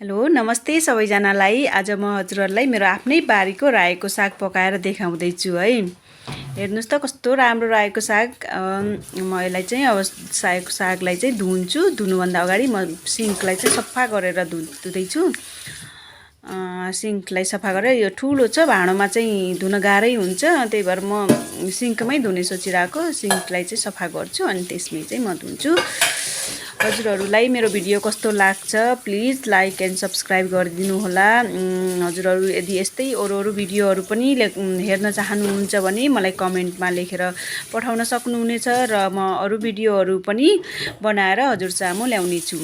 Hello नमस्ते सबैजनालाई। आज म हजुरहरूलाई मेरो आफ्नै बारीको रायोको साग पकाएर देखाउँदैछु है। हेर्नुहोस् त कस्तो राम्रो रायोको साग। म यसलाई चाहिँ अब सागलाई चाहिँ धुन्छु। धुनुभन्दा अगाडि म सिङ्कलाई चाहिँ सफा गरेर धुँदैछु। सिङ्कलाई सफा गरेर यो ठुलो छ भाँडोमा चाहिँ धुन गाह्रै हुन्छ, त्यही भएर म सिङ्कमै धुने सोचिरहेको। सिङ्कलाई चाहिँ सफा गर्छु अनि त्यसमै चाहिँ म धुन्छु। हजुरहरूलाई मेरो भिडियो कस्तो लाग्छ प्लिज लाइक एन्ड सब्सक्राइब गरिदिनु होला। हजुरहरू यदि यस्तै अरू भिडियोहरू पनि हेर्न चाहनुहुन्छ भने मलाई कमेन्टमा लेखेर पठाउन सक्नुहुनेछ र म अरू भिडियोहरू पनि बनाएर हजुर सामु ल्याउनेछु।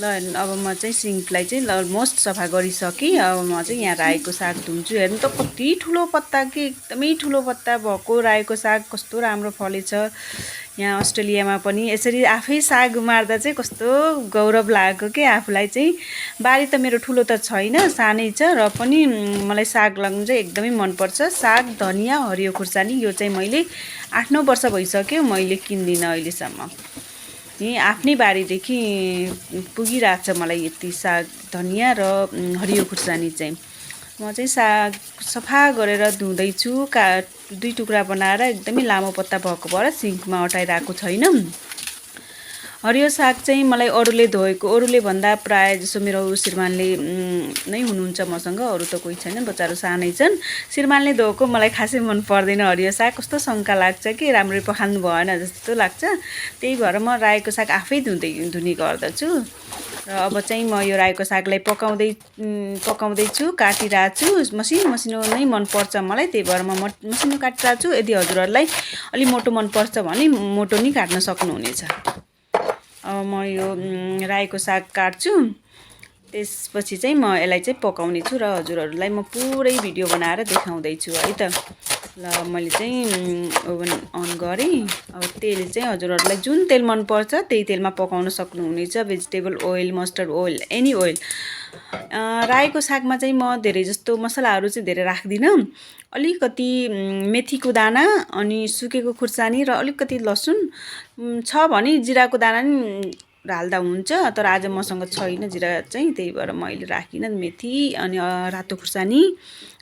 ल अब म चाहिँ सिङ्कलाई चाहिँ अलमोस्ट सफा गरिसकेँ। अब म चाहिँ यहाँ रायोको साग धुन्छु। हेर्नु त कति ठुलो पत्ता, कि एकदमै ठुलो पत्ता भएको रायोको साग कस्तो राम्रो फलेछ। यहाँ अस्ट्रेलियामा पनि यसरी आफै साग उमार्दा चाहिँ कस्तो गौरव लागेको के आफूलाई चाहिँ। बारी त मेरो ठुलो त छैन, सानै छ र पनि मलाई साग लाग्नु चाहिँ एकदमै मनपर्छ। साग, धनियाँ, हरियो खुर्सानी यो चाहिँ मैले 8-9 वर्ष भइसक्यो मैले किन्दिनँ अहिलेसम्म। यहीँ आफ्नै बारीदेखि पुगिरहेको छ मलाई यति साग, धनियाँ र हरियो खुर्सानी चाहिँ। म चाहिँ साग सफा गरेर धुँदैछु। 2 टुक्रा बनाएर एकदमै लामो पत्ता भएको भएर सिङ्कमा अटाइरहेको छैन। हरियो साग चाहिँ मलाई अरूले भन्दा प्रायः जसो मेरो श्रीमानले नै हुनुहुन्छ मसँग, अरू त कोही छैन, बच्चाहरू सानै छन्। श्रीमानले धोएको मलाई खासै मन पर्दैन हरियो साग, कस्तो शङ्का लाग्छ कि राम्ररी पखाल्नु भएन जस्तो लाग्छ। त्यही भएर म रायोको साग आफै धुने गर्दछु। र अब चाहिँ म यो रायोको सागलाई पकाउँदैछु, काटिरहेको छु। मसिनो नै मनपर्छ मलाई, त्यही भएर म मसिनो काटिरहेको छु। यदि हजुरहरूलाई अलि मोटो मनपर्छ भने मोटो नि काट्न सक्नुहुनेछ। अब म यो रायोको साग काट्छु, त्यसपछि चाहिँ म यसलाई चाहिँ पकाउने छु र हजुरहरूलाई म पुरै भिडियो बनाएर देखाउँदैछु है त। ल मैले चाहिँ ओभन अन गरेँ। अब तेल चाहिँ हजुरहरूलाई जुन तेल मनपर्छ त्यही तेलमा पकाउन सक्नुहुनेछ। Vegetable oil, mustard oil, any oil. रायोको सागमा चाहिँ म धेरै जस्तो मसलाहरू चाहिँ धेरै राख्दिनँ। अलिकति मेथीको दाना अनि सुकेको खुर्सानी र अलिकति लसुन छ भने जिराको दाना नि हाल्दा हुन्छ, तर आज मसँग छैन जिरा चाहिँ, त्यही भएर मैले राखिनँ। मेथी अनि रातो खुर्सानी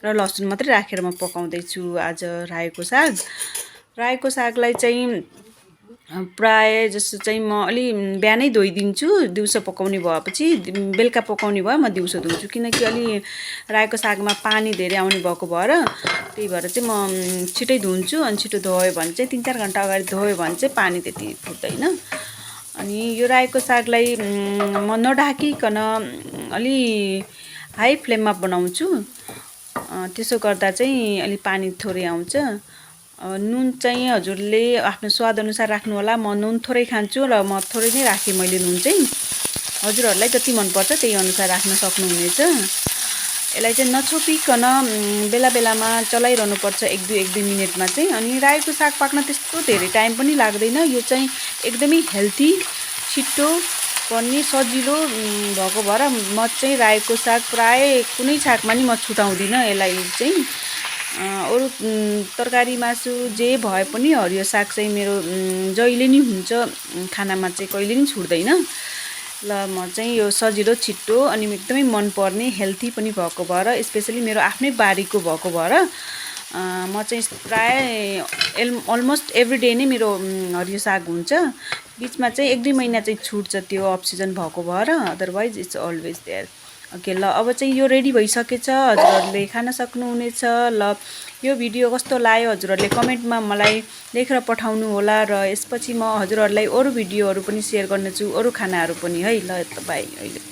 र लसुन मात्रै राखेर म पकाउँदैछु आज रायोको साग। रायोको सागलाई चाहिँ प्रायः जस्तो चाहिँ म अलि बिहानै धोइदिन्छु। दिउँसो पकाउने भएपछि, बेलुका पकाउने भए म दिउँसो धुन्छु, किनकि अलि रायोको सागमा पानी धेरै आउने भएको भएर। त्यही भएर चाहिँ म छिटै धुन्छु। अनि छिटो धोयो भने चाहिँ 3-4 घन्टा अगाडि धोयो भने चाहिँ पानी त्यति फुट्दैन। अनि यो रायोको सागलाई म नढाकिकन अलि हाई फ्लेममा बनाउँछु। त्यसो गर्दा चाहिँ अलि पानी थोरै आउँछ। नुन चाहिँ हजुरले आफ्नो स्वादअनुसार राख्नु होला। म नुन थोरै खान्छु र म थोरै नै राखेँ मैले नुन चाहिँ। हजुरहरूलाई जति मनपर्छ त्यही अनुसार राख्न सक्नुहुनेछ। यसलाई चाहिँ नछोपिकन बेला बेलामा चलाइरहनुपर्छ 1-2 मिनटमा चाहिँ। अनि रायोको साग पाक्न त्यस्तो धेरै टाइम पनि लाग्दैन। यो चाहिँ एकदमै हेल्दी, छिटो बन्ने, सजिलो भएको भएर म चाहिँ रायोको साग प्रायः कुनै सागमा नि म छुटाउँदिनँ यसलाई चाहिँ। अरू तरकारी, मासु जे भए पनि हरियो साग चाहिँ मेरो जहिले नि हुन्छ खानामा, चाहिँ कहिले नि छुट्दैन। ल म चाहिँ यो सजिलो, छिट्टो अनि एकदमै मनपर्ने, हेल्दी पनि भएको भएर, स्पेसली मेरो आफ्नै बारीको भएको भएर म चाहिँ प्रायः अलमोस्ट एभ्री डे नै मेरो हरियो साग हुन्छ। बिचमा चाहिँ 1-2 महिना चाहिँ छुट्छ, त्यो अफ सिजन भएको भएर, otherwise it's always there. Okay, ल अब चाहिँ यो रेडी भइसकेछ, हजुरहरूले खान सक्नुहुनेछ। ल यो भिडियो कस्तो लाग्यो हजुरहरूले कमेन्टमा मलाई लेखेर पठाउनु होला। र यसपछि म हजुरहरूलाई अरू भिडियोहरू पनि सेयर गर्नेछु, अरू खानाहरू पनि है। ल त बाई अहिले।